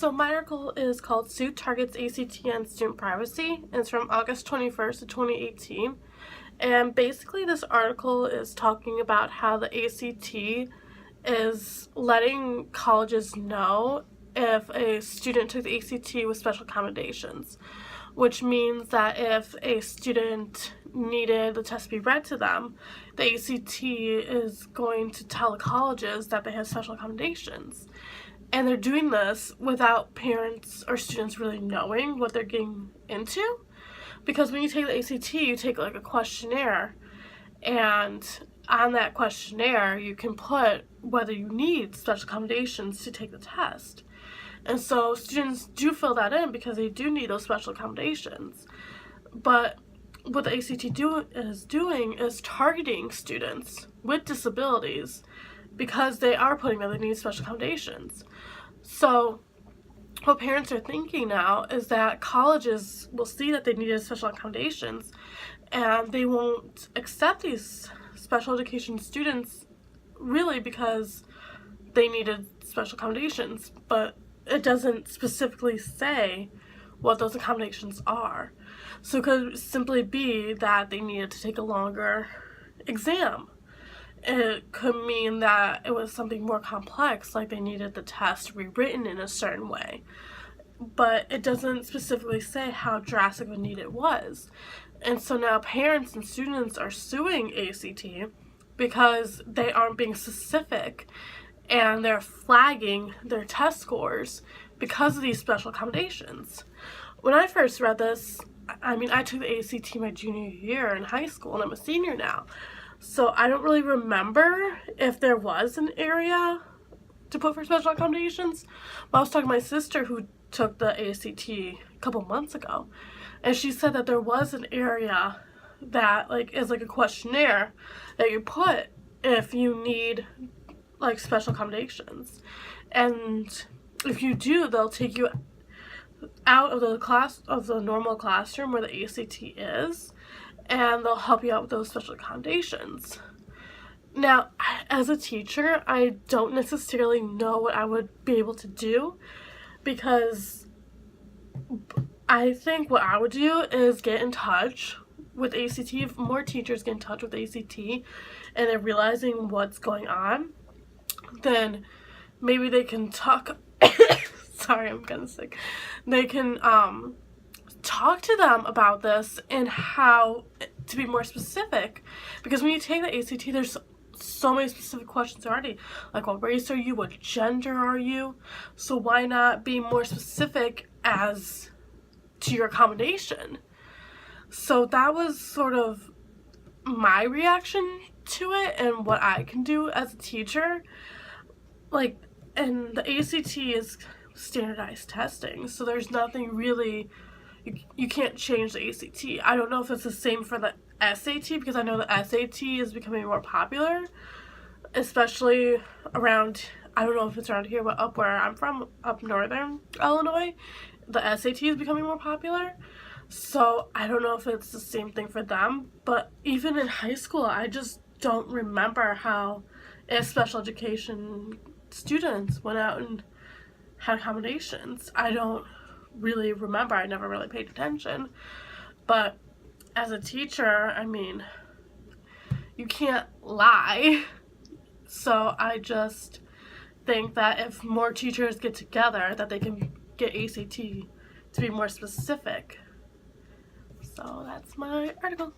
So my article is called Suit Targets ACT and Student Privacy, and it's from August 21st of 2018. And basically this article is talking about how the ACT is letting colleges know if a student took the ACT with special accommodations, which means that if a student needed the test to be read to them, the ACT is going to tell the colleges that they have special accommodations. And they're doing this without parents or students really knowing what they're getting into. Because when you take the ACT, you take like a questionnaire, and on that questionnaire you can put whether you need special accommodations to take the test. And so students do fill that in because they do need those special accommodations. But what the ACT is doing is targeting students with disabilities because they are putting that they need special accommodations. So what parents are thinking now is that colleges will see that they needed special accommodations and they won't accept these special education students really because they needed special accommodations, but it doesn't specifically say what those accommodations are. So it could simply be that they needed to take a longer exam. It could mean that it was something more complex, like they needed the test rewritten in a certain way. But it doesn't specifically say how drastic of a need it was. And so now parents and students are suing ACT because they aren't being specific and they're flagging their test scores because of these special accommodations. When I first read this, I took the ACT my junior year in high school and I'm a senior now. So I don't really remember if there was an area to put for special accommodations. But I was talking to my sister who took the ACT a couple months ago, and she said that there was an area that is like a questionnaire that you put if you need like special accommodations. And if you do, they'll take you out of the normal classroom where the ACT is, and they'll help you out with those special accommodations. Now, as a teacher, I don't necessarily know what I would be able to do, because I think what I would do is get in touch with ACT. If more teachers get in touch with ACT and they're realizing what's going on, then maybe they can talk sorry, I'm kind of sick. They can talk to them about this and how to be more specific, because when you take the ACT, there's so many specific questions already, like what race are you, what gender are you, so why not be more specific as to your accommodation? So that was sort of my reaction to it and what I can do as a teacher. And the ACT is standardized testing, so there's nothing really, you can't change the ACT. I don't know if it's the same for the SAT, because I know the SAT is becoming more popular, especially around, I don't know if it's around here, but up where I'm from, up northern Illinois, the SAT is becoming more popular. So I don't know if it's the same thing for them, but even in high school, I just don't remember how if special education students went out and had accommodations. I don't really remember. I never really paid attention. But as a teacher, you can't lie. So I just think that if more teachers get together, that they can get ACT to be more specific. So that's my article.